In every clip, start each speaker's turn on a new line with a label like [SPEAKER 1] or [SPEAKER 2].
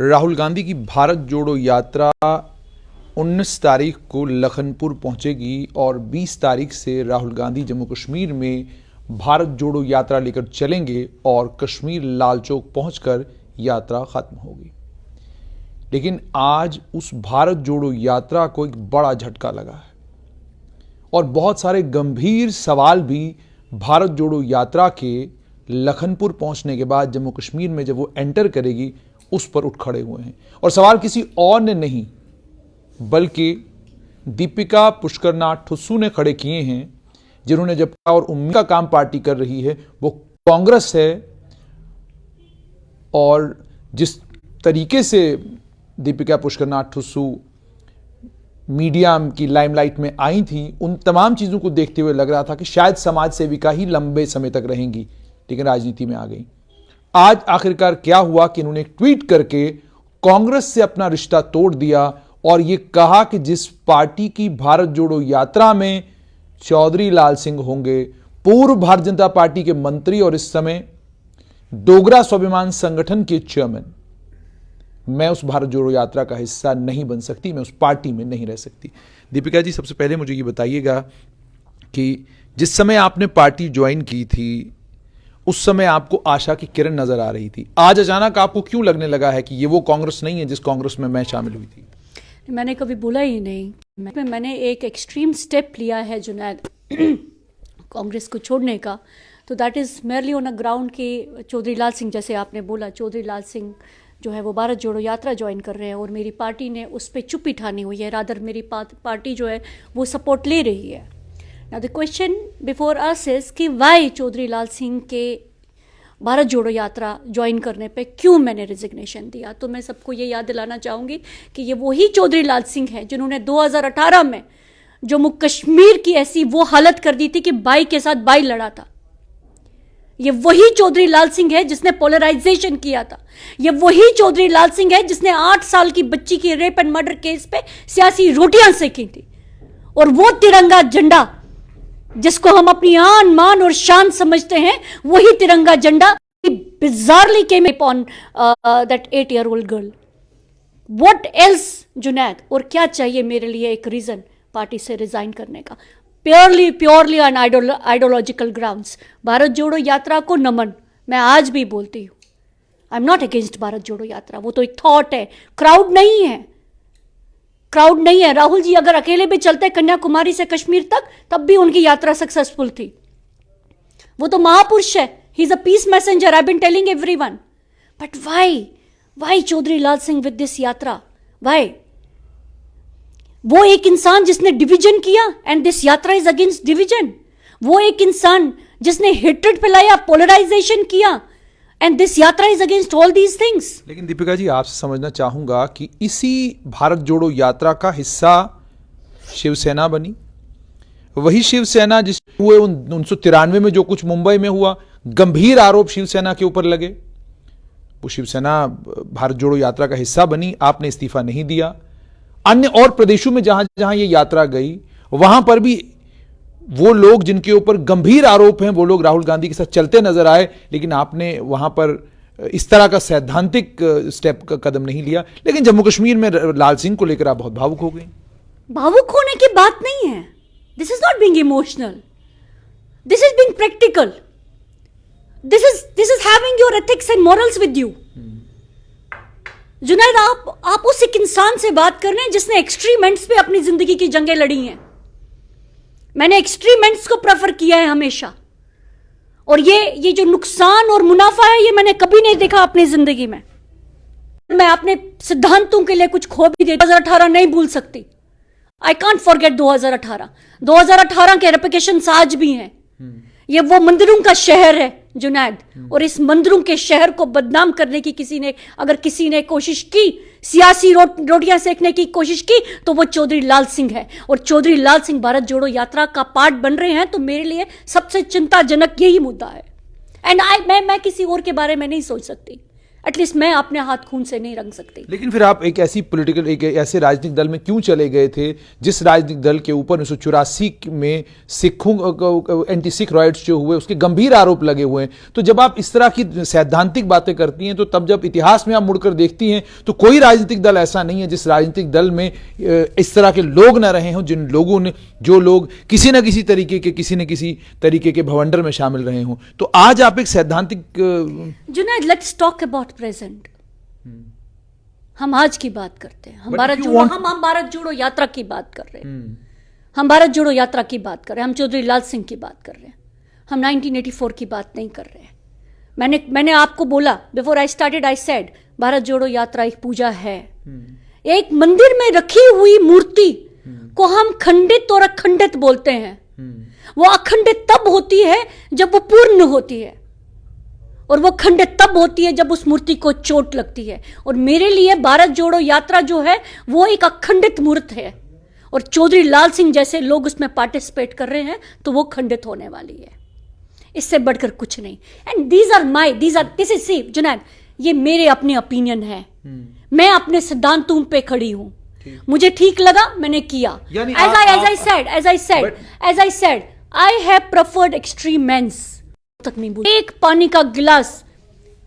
[SPEAKER 1] राहुल गांधी की भारत जोड़ो यात्रा 19 तारीख को लखनपुर पहुंचेगी और 20 तारीख से राहुल गांधी जम्मू कश्मीर में भारत जोड़ो यात्रा लेकर चलेंगे और कश्मीर लाल चौक पहुंचकर यात्रा खत्म होगी। लेकिन आज उस भारत जोड़ो यात्रा को एक बड़ा झटका लगा है और बहुत सारे गंभीर सवाल भी भारत जोड़ो यात्रा के लखनपुर पहुंचने के बाद जम्मू कश्मीर में जब वो एंटर करेगी उस पर उठ खड़े हुए हैं। और सवाल किसी और ने नहीं बल्कि दीपिका पुष्करनाथ ठुस्सू ने खड़े किए हैं, जिन्होंने जब और उम्मीद का काम पार्टी कर रही है वो कांग्रेस है। और जिस तरीके से दीपिका पुष्करनाथ ठुस्सू मीडिया की लाइमलाइट में आई थी, उन तमाम चीजों को देखते हुए लग रहा था कि शायद समाज सेविका ही लंबे समय तक रहेंगी, लेकिन राजनीति में आ गई। आज आखिरकार क्या हुआ कि इन्होंने एक ट्वीट करके कांग्रेस से अपना रिश्ता तोड़ दिया और यह कहा कि जिस पार्टी की भारत जोड़ो यात्रा में चौधरी लाल सिंह होंगे, पूर्व भारतीय जनता पार्टी के मंत्री और इस समय डोगरा स्वाभिमान संगठन के चेयरमैन, मैं उस भारत जोड़ो यात्रा का हिस्सा नहीं बन सकती, मैं उस पार्टी में नहीं रह सकती। दीपिका जी, सबसे पहले मुझे ये बताइएगा कि जिस समय आपने पार्टी ज्वाइन की थी उस समय आपको आशा की किरण नजर आ रही थी, आज अचानक आपको क्यों लगने लगा है कि ये वो कांग्रेस नहीं है जिस कांग्रेस में मैं शामिल हुई थी?
[SPEAKER 2] मैंने कभी बोला ही नहीं। मैंने एक एक्सट्रीम स्टेप लिया है जुनैद कांग्रेस को छोड़ने का, तो that is merely on a ground कि चौधरी लाल सिंह, जैसे आपने बोला, चौधरी लाल सिंह जो है वो भारत जोड़ो यात्रा ज्वाइन कर रहे हैं और मेरी पार्टी ने उस पर चुप्पी ठानी हुई है। रादर मेरी पार्टी जो है वो सपोर्ट ले रही है। Now the question before us is कि वाई चौधरी लाल सिंह के भारत जोड़ो यात्रा ज्वाइन करने पे क्यों मैंने रिजिग्नेशन दिया। तो मैं सबको ये याद दिलाना चाहूँगी कि ये वही चौधरी लाल सिंह है जिन्होंने 2018 में जम्मू कश्मीर की ऐसी वो हालत कर दी थी कि बाई के साथ बाई लड़ा था। ये वही चौधरी लाल सिंह है जिसने पोलराइजेशन किया था। ये वही चौधरी लाल सिंह है जिसने 8 साल की बच्ची की रेप एंड मर्डर केस पे सियासी रोटियां सेकी थी। और वो तिरंगा झंडा जिसको हम अपनी आन मान और शान समझते हैं, वही तिरंगा झंडा bizarrely came upon that 8-year-old girl. What else, Junaid? और क्या चाहिए मेरे लिए एक रीजन पार्टी से रिजाइन करने का? Purely on ideological grounds. Bharat जोड़ो यात्रा को नमन, मैं आज भी बोलती हूँ। आई एम नॉट अगेंस्ट भारत जोड़ो यात्रा, वो तो एक थॉट है, क्राउड नहीं है। राहुल जी अगर अकेले भी चलते कन्याकुमारी से कश्मीर तक, तब भी उनकी यात्रा सक्सेसफुल थी। वो तो महापुरुष है, he is a peace messenger, I been telling everyone. But why Chaudhary Lal Singh with this yatra? Why? वो एक इंसान जिसने डिवीजन किया and this yatra is against division. वो एक इंसान जिसने हेट्रेड फैलाया, पोलराइजेशन किया, and this yatra is against all these things.
[SPEAKER 1] लेकिन दीपिका जी, आपसे समझना चाहूंगा कि इसी भारत जोड़ो यात्रा का हिस्सा शिवसेना बनी, वही शिवसेना जिस हुए 1993 में जो कुछ मुंबई में हुआ, गंभीर आरोप शिवसेना के ऊपर लगे, वो शिवसेना भारत जोड़ो यात्रा का हिस्सा बनी। आपने इस्तीफा नहीं दिया। अन्य और प्रदेशों में जहां जहां ये यात्रा गई, वहां पर भी वो लोग जिनके ऊपर गंभीर आरोप हैं, वो लोग राहुल गांधी के साथ चलते नजर आए, लेकिन आपने वहां पर इस तरह का सैद्धांतिक स्टेप का कदम नहीं लिया। लेकिन जम्मू कश्मीर में लाल सिंह को लेकर आप बहुत भावुक हो गई।
[SPEAKER 2] भावुक होने की बात नहीं है। This is not being emotional, this is being practical, this is having your ethics and morals with you. Junaid, आप उस एक इंसान से बात कर रहे हैं जिसने एक्सट्रीम एंड्स पे अपनी जिंदगी की जंगें लड़ी हैं। मैंने एक्सट्रीम एंड्स को प्रेफर किया है हमेशा, और ये जो नुकसान और मुनाफा है, ये मैंने कभी नहीं देखा अपनी जिंदगी में। मैं अपने सिद्धांतों के लिए कुछ खो भी दे, 2018 नहीं भूल सकती। आई कांट फॉरगेट 2018 के रेपिटेशंस आज भी हैं। ये वो मंदिरों का शहर है जुनैद, और इस मंदिरों के शहर को बदनाम करने की अगर किसी ने कोशिश की, सियासी रोटियां सेकने की कोशिश की, तो वो चौधरी लाल सिंह है। और चौधरी लाल सिंह भारत जोड़ो यात्रा का पार्ट बन रहे हैं, तो मेरे लिए सबसे चिंताजनक यही मुद्दा है। एंड मैं किसी और के बारे में नहीं सोच सकती। एटलीस्ट मैं अपने हाथ खून से नहीं रंग सकती।
[SPEAKER 1] लेकिन फिर आप एक ऐसे राजनीतिक दल में क्यों चले गए थे जिस राजनीतिक दल के ऊपर 1984 में सिखों एंटी सिख राइट्स जो हुए उसके गंभीर आरोप लगे हुए हैं? तो जब आप इस तरह की सैद्धांतिक बातें करती हैं, तो तब जब इतिहास में आप मुड़कर देखती हैं तो कोई राजनीतिक दल ऐसा नहीं है जिस राजनीतिक दल में इस तरह के लोग ना रहे हों, जिन लोगों ने जो लोग किसी न किसी तरीके के भवंडर में शामिल रहे हों। तो आज आप एक सैद्धांतिक
[SPEAKER 2] Junaid, let's talk about present. हम आज की बात करते हैं। हम भारत जोड़ो यात्रा की बात कर रहे हैं। हम भारत जोड़ो यात्रा की बात कर रहे हैं। हम चौधरी लाल सिंह की बात कर रहे हैं। हम 1984 की बात नहीं कर रहे हैं। मैंने आपको बोला, before I started I said, Bharat जोड़ो यात्रा एक पूजा है। एक मंदिर में रखी हुई मूर्ति को हम खंडित और अखंडित बोलते हैं। वो अखंडित तब होती है जब वो पूर्ण होती है, और वो खंडित तब होती है जब उस मूर्ति को चोट लगती है। और मेरे लिए भारत जोड़ो यात्रा जो है वो एक अखंडित मूर्त है, और चौधरी लाल सिंह जैसे लोग उसमें पार्टिसिपेट कर रहे हैं तो वो खंडित होने वाली है। इससे बढ़कर कुछ नहीं। And this is see Junaid, ये मेरे अपने ओपिनियन है। मैं अपने सिद्धांतों पे खड़ी हूं। मुझे ठीक लगा, मैंने किया। As I said I have preferred extreme means तक नहीं बोली। एक पानी का गिलास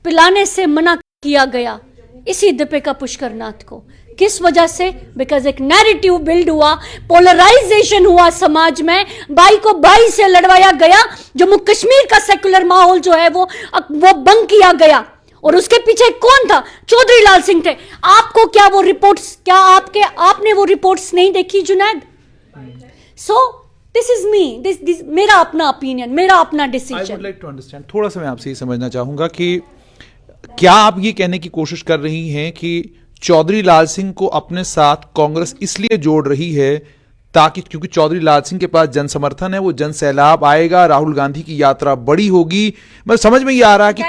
[SPEAKER 2] पिलाने से मना किया गया इसी दीपिका पुष्कर नाथ को। किस वजह से? बिकॉज एक नैरेटिव बिल्ड हुआ, पोलराइजेशन हुआ समाज में, बाई को बाई से लड़वाया गया। जम्मू कश्मीर का सेकुलर माहौल जो है वो बंद किया गया, और उसके पीछे कौन था? चौधरी लाल सिंह थे। आपको क्या वो रिपोर्ट्स, क्या आपने वो रिपोर्ट्स नहीं देखी Junaid? So this is me, मेरा अपना ओपिनियन, मेरा अपना decision.
[SPEAKER 1] I would like to understand, थोड़ा सा मैं आपसे ये समझना चाहूंगा कि क्या आप ये कहने की कोशिश कर रही हैं कि चौधरी लाल सिंह को अपने साथ कांग्रेस इसलिए जोड़ रही है ताकि, क्योंकि चौधरी लाल सिंह के पास जन समर्थन है, वो जन सैलाब आएगा, राहुल गांधी की यात्रा बड़ी होगी? मतलब समझ में ये आ रहा है कि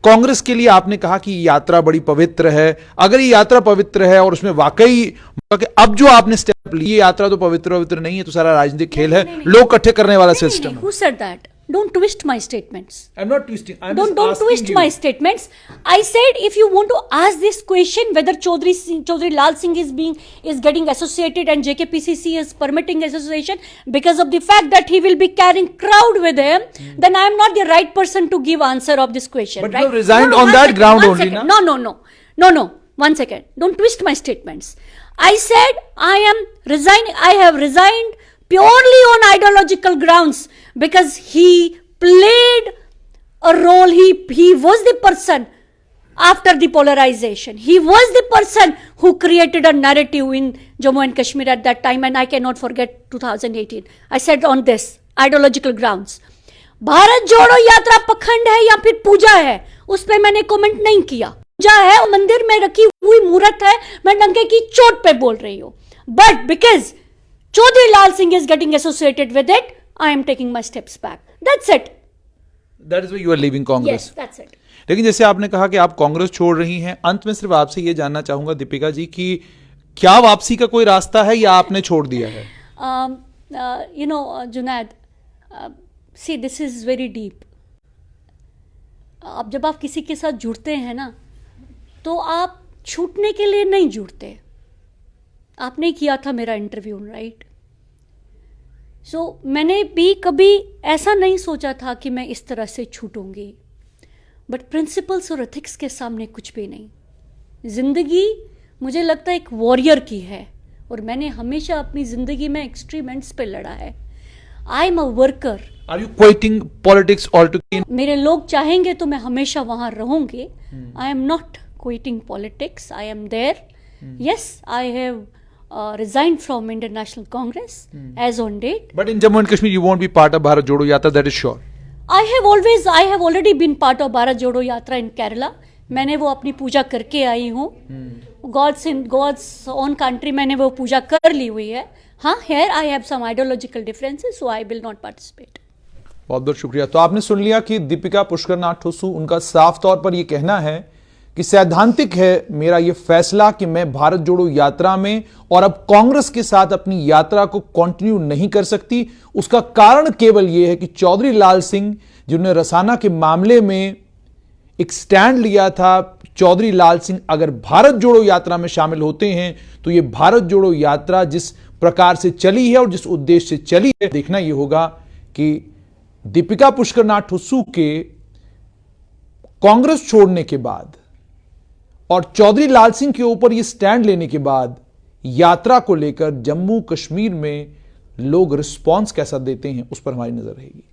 [SPEAKER 1] कांग्रेस के लिए आपने कहा कि यात्रा बड़ी पवित्र है। अगर ये यात्रा पवित्र है और उसमें वाकई अब जो आपने स्टेप ली, ये यात्रा तो पवित्र नहीं है, तो सारा राजनीतिक खेल है, लोग इकट्ठे करने वाला system.
[SPEAKER 2] Who said that? Don't twist my statements.
[SPEAKER 1] I'm not twisting.
[SPEAKER 2] Don't twist my statements. I said if you want to ask this question whether Chaudhry Lal Singh is getting associated and JKPCC is permitting association because of the fact that he will be carrying crowd with him, then I am not the right person to give answer of this question.
[SPEAKER 1] But
[SPEAKER 2] right?
[SPEAKER 1] you have resigned on that ground only, na?
[SPEAKER 2] No. 1 second. Don't twist my statements. I said I have resigned purely on ideological grounds because he played a role. He was the person after the polarization. He was the person who created a narrative in Jammu and Kashmir at that time, and I cannot forget 2018. I said on this ideological grounds. Bharat जोड़ो यात्रा पखंड है या फिर पूजा है, उस पर मैंने comment नहीं किया। पूजा है, मंदिर में रखी हुई मूर्त है, मैं डंके की चोट पे बोल रही हूं। But because Chaudhary Lal Singh is getting associated with it, I am taking my steps back. That's it.
[SPEAKER 1] That is why you are leaving Congress.
[SPEAKER 2] Yes, that's it.
[SPEAKER 1] लेकिन जैसे आपने कहा कि आप कांग्रेस छोड़ रही हैं, अंत में सिर्फ आपसे ये जानना चाहूंगा दीपिका जी कि क्या वापसी का कोई रास्ता है या आपने छोड़ दिया है?
[SPEAKER 2] Junaid, see this is very deep. अब जब आप किसी के साथ जुड़ते हैं ना, तो आप छूटने के लिए नहीं जुड़ते। आपने किया था मेरा इंटरव्यू, राइट? सो मैंने भी कभी ऐसा नहीं सोचा था कि मैं इस तरह से छूटूंगी, बट प्रिंसिपल्स और एथिक्स के सामने कुछ भी नहीं। जिंदगी मुझे लगता है एक वॉरियर की है, और मैंने हमेशा अपनी जिंदगी में एक्सट्रीम एंड्स पे लड़ा है। I am a worker.
[SPEAKER 1] Are you quitting politics altogether?
[SPEAKER 2] मेरे लोग चाहेंगे तो मैं हमेशा वहां रहूंगी। I am not quitting politics, I am there. Yes, I have resigned from Indian National Congress as on date.
[SPEAKER 1] But in Jammu and Kashmir, you won't be part of Bharat Jodo Yatra, that is sure.
[SPEAKER 2] I have already been part of Bharat Jodo Yatra in Kerala. मैंने वो अपनी पूजा करके आई हूँ। God's own country मैंने वो पूजा कर ली हुई है। हाँ, here I have some ideological differences, so I will not participate.
[SPEAKER 1] बहुत बहुत शुक्रिया। तो आपने सुन लिया कि दीपिका पुष्कर नाथ ठुस्सू, उनका साफ तौर पर यह कहना है कि सैद्धांतिक है मेरा यह फैसला कि मैं भारत जोड़ो यात्रा में और अब कांग्रेस के साथ अपनी यात्रा को कंटिन्यू नहीं कर सकती। उसका कारण केवल यह है कि चौधरी लाल सिंह, जिन्होंने रसाना के मामले में एक स्टैंड लिया था चौधरी लाल सिंह अगर भारत जोड़ो यात्रा में शामिल होते हैं तो ये भारत जोड़ो यात्रा जिस प्रकार से चली है और जिस उद्देश्य से चली है, देखना यह होगा कि दीपिका पुष्कर नाथ ठुस्सू के कांग्रेस छोड़ने के बाद और चौधरी लाल सिंह के ऊपर यह स्टैंड लेने के बाद यात्रा को लेकर जम्मू कश्मीर में लोग रिस्पॉन्स कैसा देते हैं, उस पर हमारी नजर रहेगी।